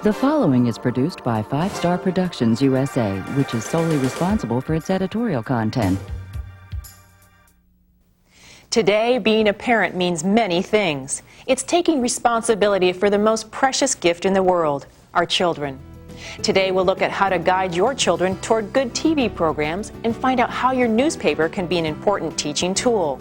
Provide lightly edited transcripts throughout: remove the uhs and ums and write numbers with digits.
The following is produced by 5 Star Productions USA, which is solely responsible for its editorial content. Today, being a parent means many things. It's taking responsibility for the most precious gift in the world, our children. Today, we'll look at how to guide your children toward good TV programs and find out how your newspaper can be an important teaching tool.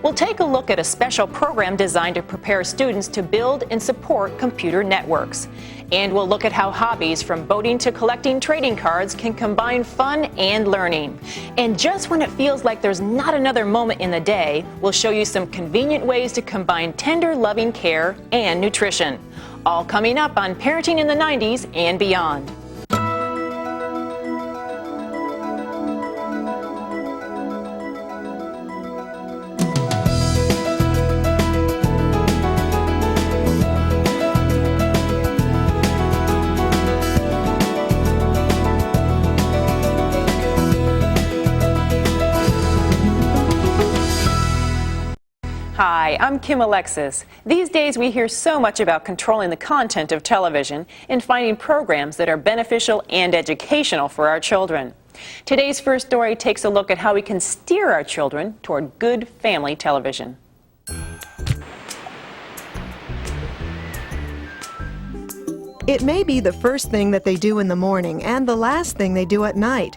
We'll take a look at a special program designed to prepare students to build and support computer networks. And we'll look at how hobbies, from boating to collecting trading cards, can combine fun and learning. And just when it feels like there's not another moment in the day, we'll show you some convenient ways to combine tender, loving care and nutrition. All coming up on Parenting in the 90s and Beyond. Hi, I'm Kim Alexis. These days we hear so much about controlling the content of television and finding programs that are beneficial and educational for our children. Today's first story takes a look at how we can steer our children toward good family television. It may be the first thing that they do in the morning and the last thing they do at night.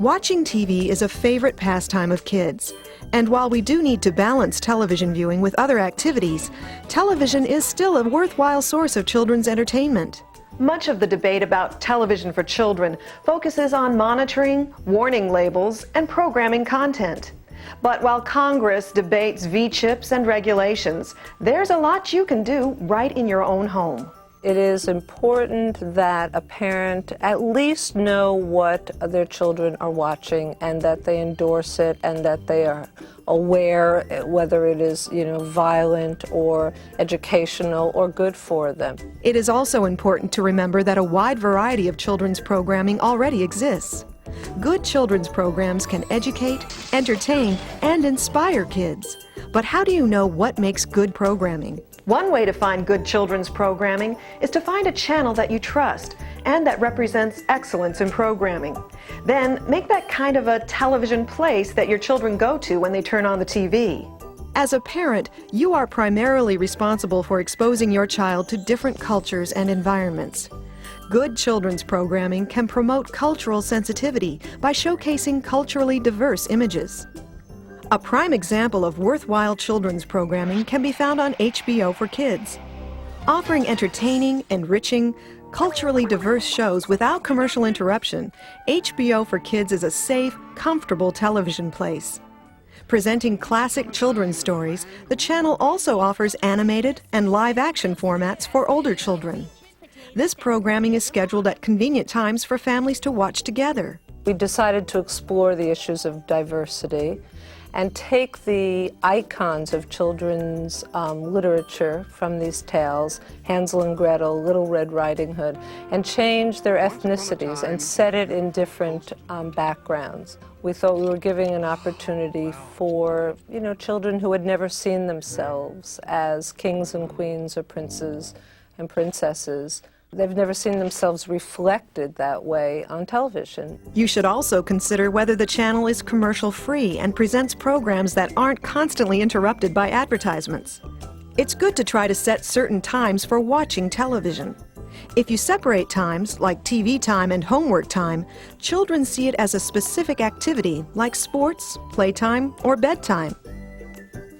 Watching TV is a favorite pastime of kids. And while we do need to balance television viewing with other activities, television is still a worthwhile source of children's entertainment. Much of the debate about television for children focuses on monitoring, warning labels, and programming content. But while Congress debates V-chips and regulations, there's a lot you can do right in your own home. It is important that a parent at least know what their children are watching and that they endorse it and that they are aware whether it is, violent or educational or good for them. It is also important to remember that a wide variety of children's programming already exists. Good children's programs can educate, entertain, and inspire kids. But how do you know what makes good programming? One way to find good children's programming is to find a channel that you trust and that represents excellence in programming. Then make that kind of a television place that your children go to when they turn on the TV. As a parent, you are primarily responsible for exposing your child to different cultures and environments. Good children's programming can promote cultural sensitivity by showcasing culturally diverse images. A prime example of worthwhile children's programming can be found on HBO for Kids. Offering entertaining, enriching, culturally diverse shows without commercial interruption, HBO for Kids is a safe, comfortable television place. Presenting classic children's stories, the channel also offers animated and live-action formats for older children. This programming is scheduled at convenient times for families to watch together. We decided to explore the issues of diversity and take the icons of children's literature from these tales, Hansel and Gretel, Little Red Riding Hood, and change their ethnicities and set it in different backgrounds. We thought we were giving an opportunity for, children who had never seen themselves as kings and queens or princes and princesses. They've never seen themselves reflected that way on television. You should also consider whether the channel is commercial-free and presents programs that aren't constantly interrupted by advertisements. It's good to try to set certain times for watching television. If you separate times, like TV time and homework time, children see it as a specific activity, like sports, playtime, or bedtime.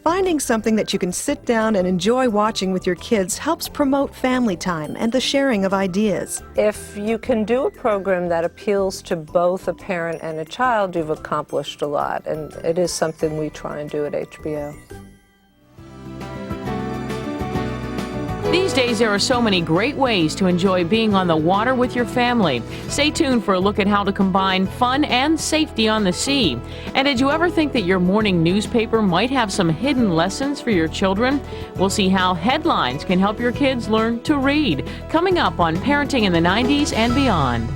Finding something that you can sit down and enjoy watching with your kids helps promote family time and the sharing of ideas. If you can do a program that appeals to both a parent and a child, you've accomplished a lot, and it is something we try and do at HBO. These days, there are so many great ways to enjoy being on the water with your family. Stay tuned for a look at how to combine fun and safety on the sea. And did you ever think that your morning newspaper might have some hidden lessons for your children? We'll see how headlines can help your kids learn to read. Coming up on Parenting in the 90s and Beyond.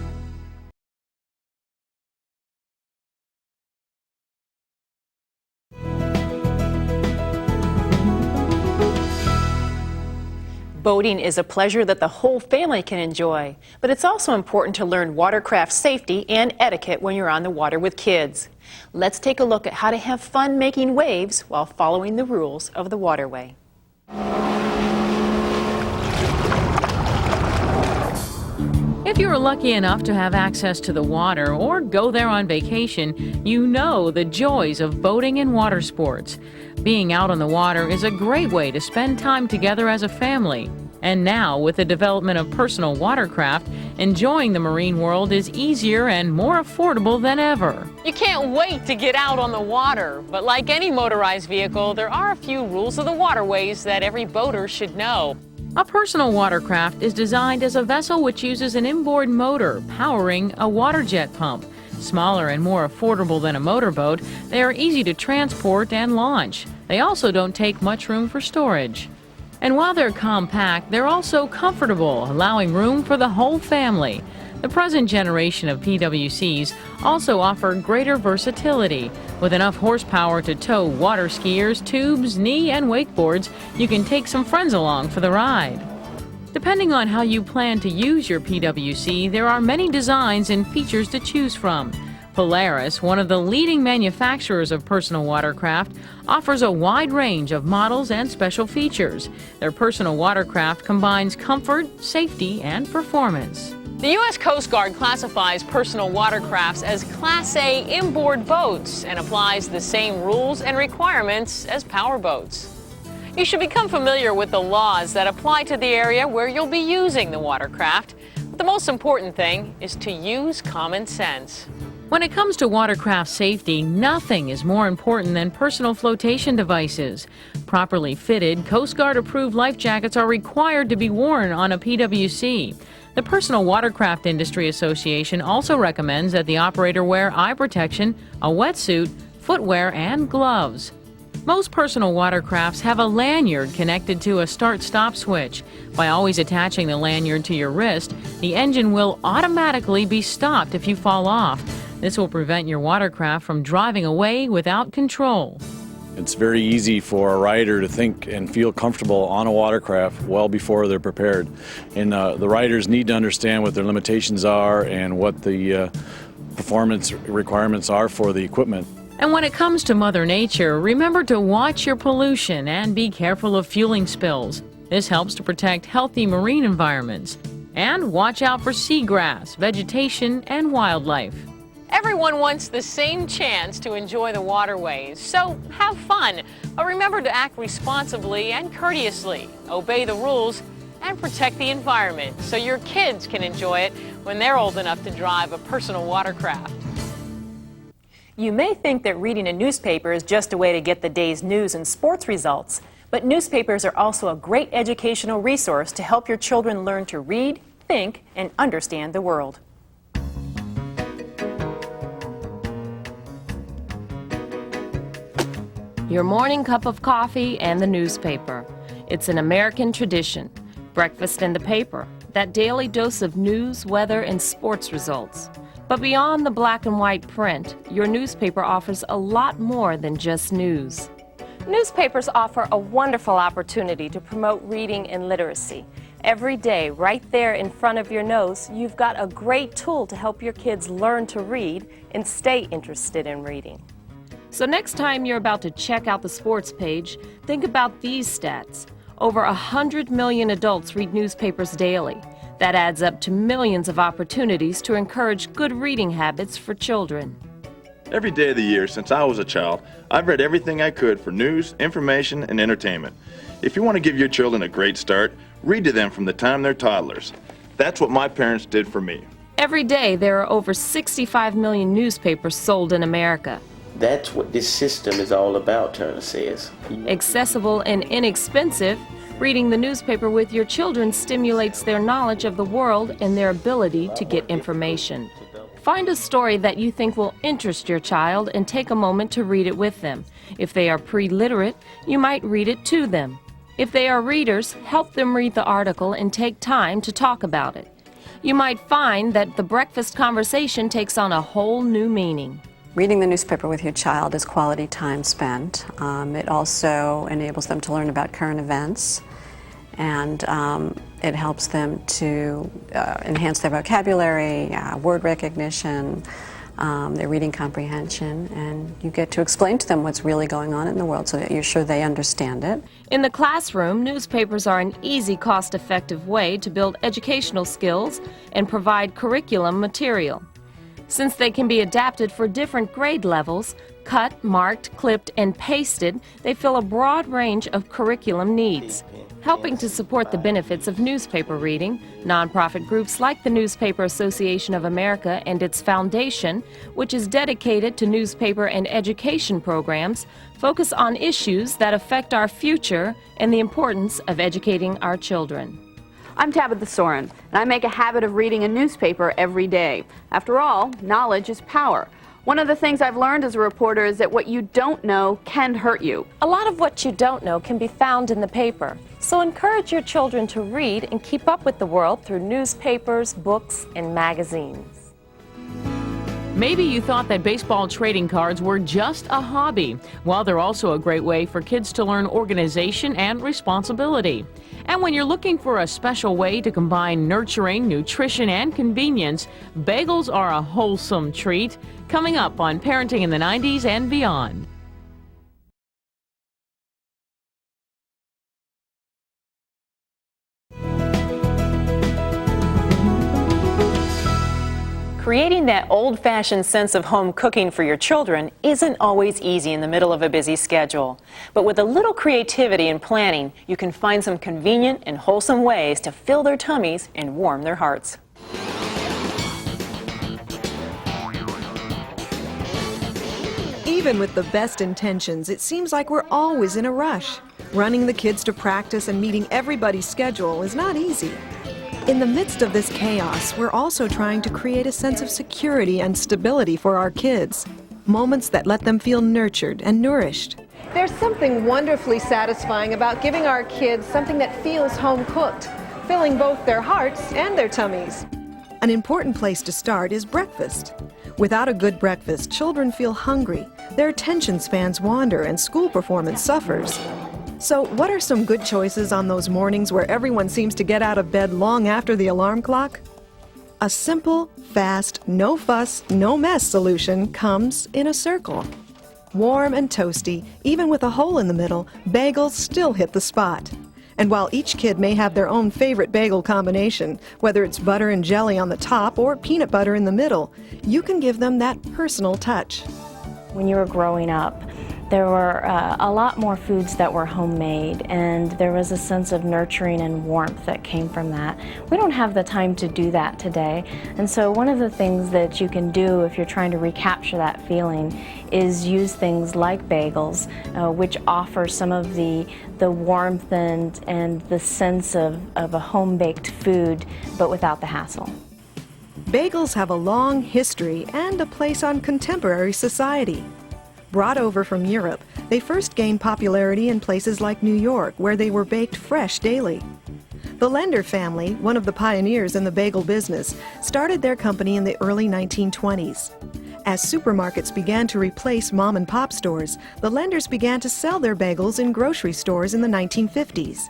Boating is a pleasure that the whole family can enjoy, but it's also important to learn watercraft safety and etiquette when you're on the water with kids. Let's take a look at how to have fun making waves while following the rules of the waterway. If you are lucky enough to have access to the water or go there on vacation, you know the joys of boating and water sports. Being out on the water is a great way to spend time together as a family. And now, with the development of personal watercraft, enjoying the marine world is easier and more affordable than ever. You can't wait to get out on the water, but like any motorized vehicle, there are a few rules of the waterways that every boater should know. A personal watercraft is designed as a vessel which uses an inboard motor powering a water jet pump. Smaller and more affordable than a motorboat, they are easy to transport and launch. They also don't take much room for storage. And while they're compact, they're also comfortable, allowing room for the whole family. The present generation of PWCs also offer greater versatility. With enough horsepower to tow water skiers, tubes, knee, and wakeboards, you can take some friends along for the ride. Depending on how you plan to use your PWC, there are many designs and features to choose from. Polaris, one of the leading manufacturers of personal watercraft, offers a wide range of models and special features. Their personal watercraft combines comfort, safety, and performance. The U.S. Coast Guard classifies personal watercrafts as Class A inboard boats and applies the same rules and requirements as power boats. You should become familiar with the laws that apply to the area where you'll be using the watercraft. But the most important thing is to use common sense. When it comes to watercraft safety, nothing is more important than personal flotation devices. Properly fitted, Coast Guard-approved life jackets are required to be worn on a PWC. The Personal Watercraft Industry Association also recommends that the operator wear eye protection, a wetsuit, footwear, and gloves. Most personal watercrafts have a lanyard connected to a start-stop switch. By always attaching the lanyard to your wrist, the engine will automatically be stopped if you fall off. This will prevent your watercraft from driving away without control. It's very easy for a rider to think and feel comfortable on a watercraft well before they're prepared. And the riders need to understand what their limitations are and what the performance requirements are for the equipment. And when it comes to Mother Nature, remember to watch your pollution and be careful of fueling spills. This helps to protect healthy marine environments. And watch out for seagrass, vegetation, and wildlife. Everyone wants the same chance to enjoy the waterways, so have fun. But remember to act responsibly and courteously, obey the rules, and protect the environment so your kids can enjoy it when they're old enough to drive a personal watercraft. You may think that reading a newspaper is just a way to get the day's news and sports results, but newspapers are also a great educational resource to help your children learn to read, think, and understand the world. Your morning cup of coffee and the newspaper. It's an American tradition. Breakfast and the paper, that daily dose of news, weather, and sports results. But beyond the black and white print, your newspaper offers a lot more than just news. Newspapers offer a wonderful opportunity to promote reading and literacy. Every day, right there in front of your nose, you've got a great tool to help your kids learn to read and stay interested in reading. So next time you're about to check out the sports page, think about these stats. Over 100 million adults read newspapers daily. That adds up to millions of opportunities to encourage good reading habits for children. Every day of the year since I was a child, I've read everything I could for news, information, and entertainment. If you want to give your children a great start, read to them from the time they're toddlers. That's what my parents did for me. Every day there are over 65 million newspapers sold in America. That's what this system is all about, Turner says. Accessible and inexpensive, reading the newspaper with your children stimulates their knowledge of the world and their ability to get information. Find a story that you think will interest your child and take a moment to read it with them. If they are pre-literate, you might read it to them. If they are readers, help them read the article and take time to talk about it. You might find that the breakfast conversation takes on a whole new meaning. Reading the newspaper with your child is quality time spent. It also enables them to learn about current events and it helps them to enhance their vocabulary, word recognition, their reading comprehension, and you get to explain to them what's really going on in the world so that you're sure they understand it. In the classroom, newspapers are an easy, cost-effective way to build educational skills and provide curriculum material. Since they can be adapted for different grade levels, cut, marked, clipped, and pasted, they fill a broad range of curriculum needs. Helping to support the benefits of newspaper reading, nonprofit groups like the Newspaper Association of America and its foundation, which is dedicated to newspaper and education programs, focus on issues that affect our future and the importance of educating our children. I'm Tabitha Soren, and I make a habit of reading a newspaper every day. After all, knowledge is power. One of the things I've learned as a reporter is that what you don't know can hurt you. A lot of what you don't know can be found in the paper. So encourage your children to read and keep up with the world through newspapers, books, and magazines. Maybe you thought that baseball trading cards were just a hobby. Well, they're also a great way for kids to learn organization and responsibility. And when you're looking for a special way to combine nurturing, nutrition, and convenience, bagels are a wholesome treat. Coming up on Parenting in the 90s and Beyond. Creating that old-fashioned sense of home cooking for your children isn't always easy in the middle of a busy schedule. But with a little creativity and planning, you can find some convenient and wholesome ways to fill their tummies and warm their hearts. Even with the best intentions, it seems like we're always in a rush. Running the kids to practice and meeting everybody's schedule is not easy. In the midst of this chaos, we're also trying to create a sense of security and stability for our kids. Moments that let them feel nurtured and nourished. There's something wonderfully satisfying about giving our kids something that feels home-cooked, filling both their hearts and their tummies. An important place to start is breakfast. Without a good breakfast, children feel hungry, their attention spans wander, and school performance suffers. So what are some good choices on those mornings where everyone seems to get out of bed long after the alarm clock? A simple, fast, no fuss, no mess solution comes in a circle. Warm and toasty, even with a hole in the middle, bagels still hit the spot. And while each kid may have their own favorite bagel combination, whether it's butter and jelly on the top or peanut butter in the middle, you can give them that personal touch. When you were growing up, there were a lot more foods that were homemade, and there was a sense of nurturing and warmth that came from that. We don't have the time to do that today, and so one of the things that you can do if you're trying to recapture that feeling is use things like bagels, which offer some of the warmth and the sense of a home-baked food, but without the hassle. Bagels have a long history and a place on contemporary society. Brought over from Europe, they first gained popularity in places like New York, where they were baked fresh daily. The Lender family, one of the pioneers in the bagel business, started their company in the early 1920s. As supermarkets began to replace mom-and-pop stores, the Lenders began to sell their bagels in grocery stores in the 1950s.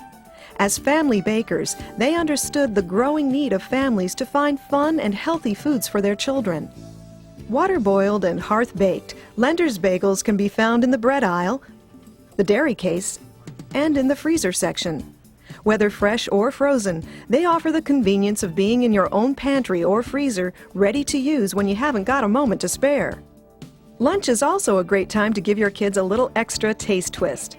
As family bakers, they understood the growing need of families to find fun and healthy foods for their children. Water-boiled and hearth-baked, Lender's bagels can be found in the bread aisle, the dairy case, and in the freezer section. Whether fresh or frozen, they offer the convenience of being in your own pantry or freezer, ready to use when you haven't got a moment to spare. Lunch is also a great time to give your kids a little extra taste twist.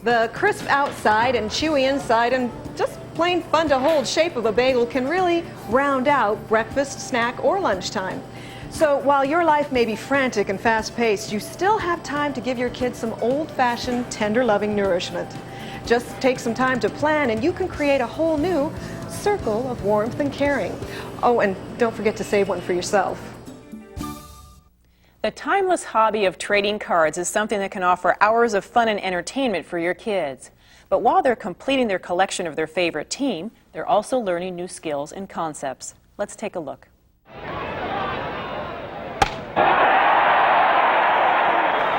The crisp outside and chewy inside and just plain fun-to-hold shape of a bagel can really round out breakfast, snack, or lunchtime. So while your life may be frantic and fast-paced, you still have time to give your kids some old-fashioned, tender, loving nourishment. Just take some time to plan and you can create a whole new circle of warmth and caring. Oh, and don't forget to save one for yourself. The timeless hobby of trading cards is something that can offer hours of fun and entertainment for your kids. But while they're completing their collection of their favorite team, they're also learning new skills and concepts. Let's take a look.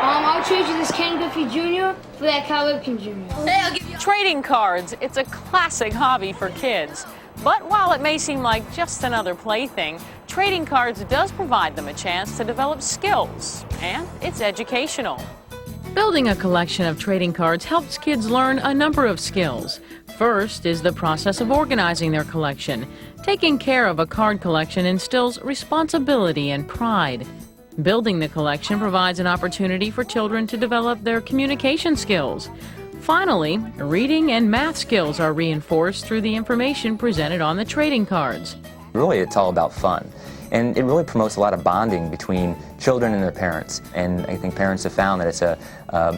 I'll trade you this Ken Griffey Jr. for that Cal Ripken Jr. Hey, I'll give you Trading cards, it's a classic hobby for kids. But while it may seem like just another plaything, trading cards does provide them a chance to develop skills, and it's educational. Building a collection of trading cards helps kids learn a number of skills. First is the process of organizing their collection. Taking care of a card collection instills responsibility and pride. Building the collection provides an opportunity for children to develop their communication skills. Finally, reading and math skills are reinforced through the information presented on the trading cards. Really, it's all about fun. And it really promotes a lot of bonding between children and their parents. And I think parents have found that it's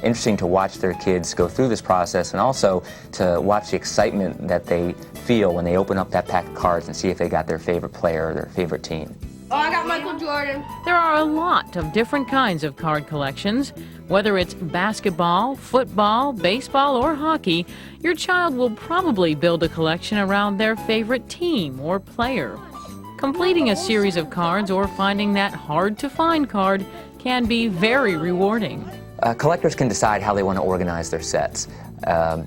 interesting to watch their kids go through this process, and also to watch the excitement that they feel when they open up that pack of cards and see if they got their favorite player or their favorite team. Oh, I got Michael Jordan. There are a lot of different kinds of card collections. Whether it's basketball, football, baseball, or hockey, your child will probably build a collection around their favorite team or player. Completing a series of cards or finding that hard-to-find card can be very rewarding. Collectors can decide how they want to organize their sets.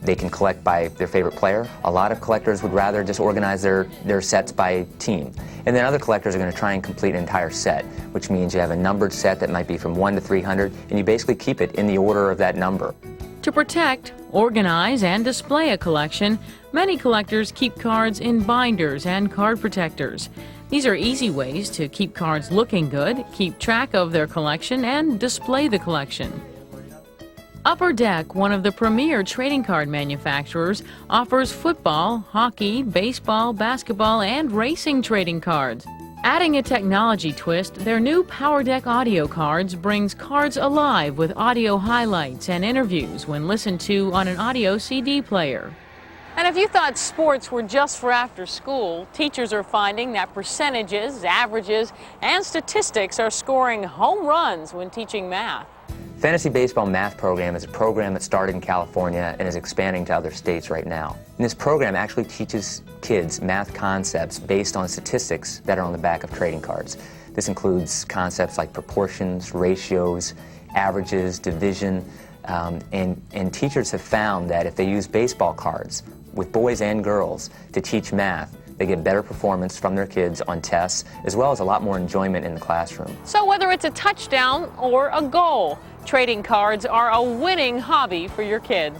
They can collect by their favorite player. A lot of collectors would rather just organize their sets by team. And then other collectors are going to try and complete an entire set, which means you have a numbered set that might be from 1 to 300, and you basically keep it in the order of that number. To protect, organize, and display a collection, many collectors keep cards in binders and card protectors. These are easy ways to keep cards looking good, keep track of their collection, and display the collection. Upper Deck, one of the premier trading card manufacturers, offers football, hockey, baseball, basketball, and racing trading cards. Adding a technology twist, their new Power Deck audio cards brings cards alive with audio highlights and interviews when listened to on an audio CD player. And if you thought sports were just for after school, teachers are finding that percentages, averages, and statistics are scoring home runs when teaching math. Fantasy Baseball Math Program is a program that started in California and is expanding to other states right now. And this program actually teaches kids math concepts based on statistics that are on the back of trading cards. This includes concepts like proportions, ratios, averages, division, and teachers have found that if they use baseball cards with boys and girls to teach math, they get better performance from their kids on tests, as well as a lot more enjoyment in the classroom. So whether it's a touchdown or a goal, trading cards are a winning hobby for your kids.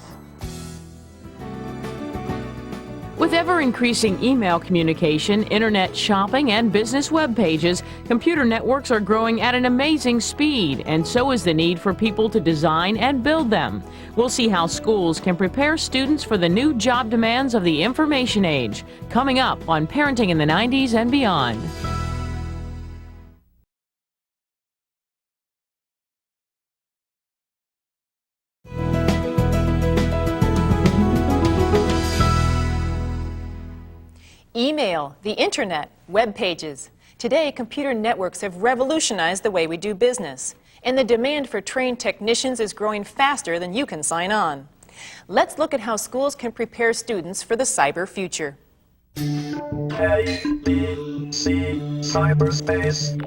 With ever-increasing email communication, internet shopping, and business web pages, computer networks are growing at an amazing speed, and so is the need for people to design and build them. We'll see how schools can prepare students for the new job demands of the information age, coming up on Parenting in the 90s and Beyond. Email, the internet, web pages. Today, computer networks have revolutionized the way we do business, and the demand for trained technicians is growing faster than you can sign on. Let's look at how schools can prepare students for the cyber future. Cyberspace.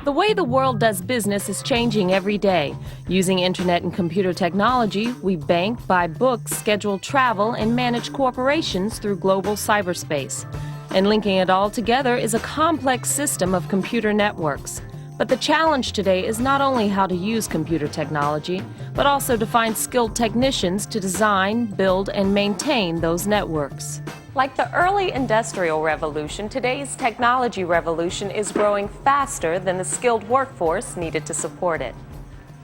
The way the world does business is changing every day. Using internet and computer technology, we bank, buy books, schedule travel, and manage corporations through global cyberspace. And linking it all together is a complex system of computer networks. But the challenge today is not only how to use computer technology, but also to find skilled technicians to design, build, and maintain those networks. Like the early industrial revolution, today's technology revolution is growing faster than the skilled workforce needed to support it.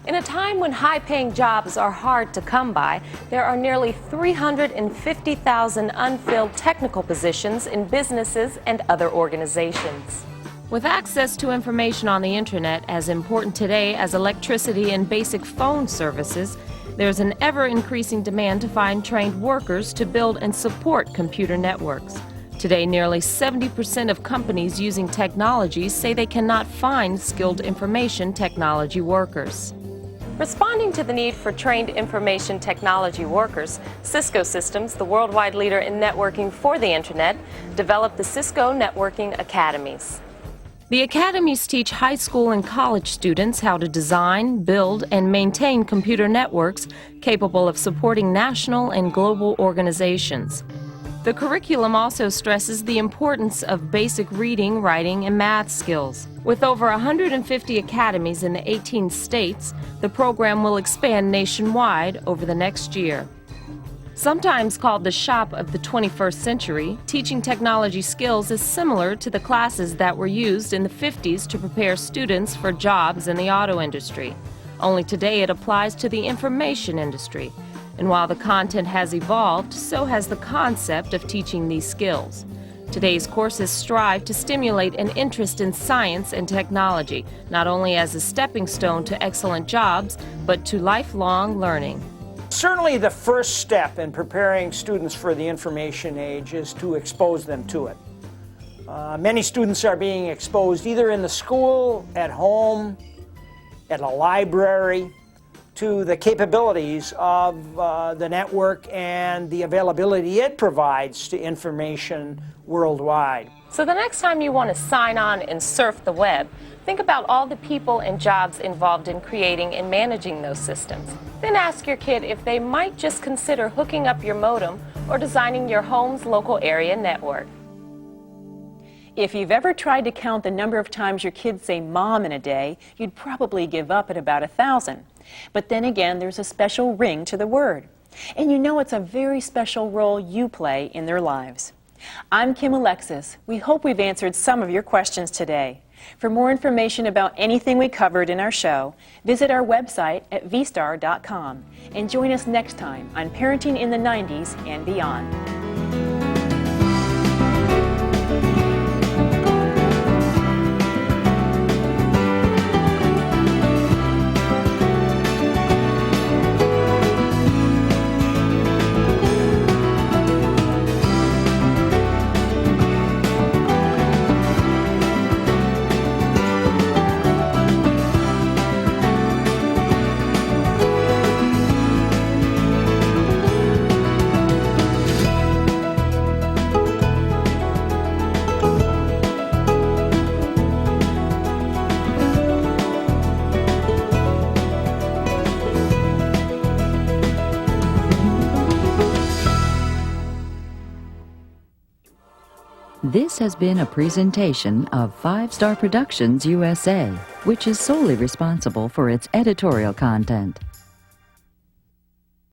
In a time when high-paying jobs are hard to come by, there are nearly 350,000 unfilled technical positions in businesses and other organizations. With access to information on the internet as important today as electricity and basic phone services, there's an ever-increasing demand to find trained workers to build and support computer networks. Today, nearly 70% of companies using technologies say they cannot find skilled information technology workers. Responding to the need for trained information technology workers, Cisco Systems, the worldwide leader in networking for the internet, developed the Cisco Networking Academies. The academies teach high school and college students how to design, build, and maintain computer networks capable of supporting national and global organizations. The curriculum also stresses the importance of basic reading, writing, and math skills. With over 150 academies in the 18 states, the program will expand nationwide over the next year. Sometimes called the shop of the 21st century, teaching technology skills is similar to the classes that were used in the 50s to prepare students for jobs in the auto industry. Only today it applies to the information industry. And while the content has evolved, so has the concept of teaching these skills. Today's courses strive to stimulate an interest in science and technology, not only as a stepping stone to excellent jobs, but to lifelong learning. Certainly the first step in preparing students for the information age is to expose them to it. Many students are being exposed either in the school, at home, at a library, to the capabilities of the network and the availability it provides to information worldwide. So the next time you want to sign on and surf the web, think about all the people and jobs involved in creating and managing those systems. Then ask your kid if they might just consider hooking up your modem or designing your home's local area network. If you've ever tried to count the number of times your kids say mom in a day, you'd probably give up at about 1,000. But then again, there's a special ring to the word. And you know it's a very special role you play in their lives. I'm Kim Alexis. We hope we've answered some of your questions today. For more information about anything we covered in our show, visit our website at vstar.com and join us next time on Parenting in the 90s and Beyond. This has been a presentation of 5 Star Productions USA, which is solely responsible for its editorial content.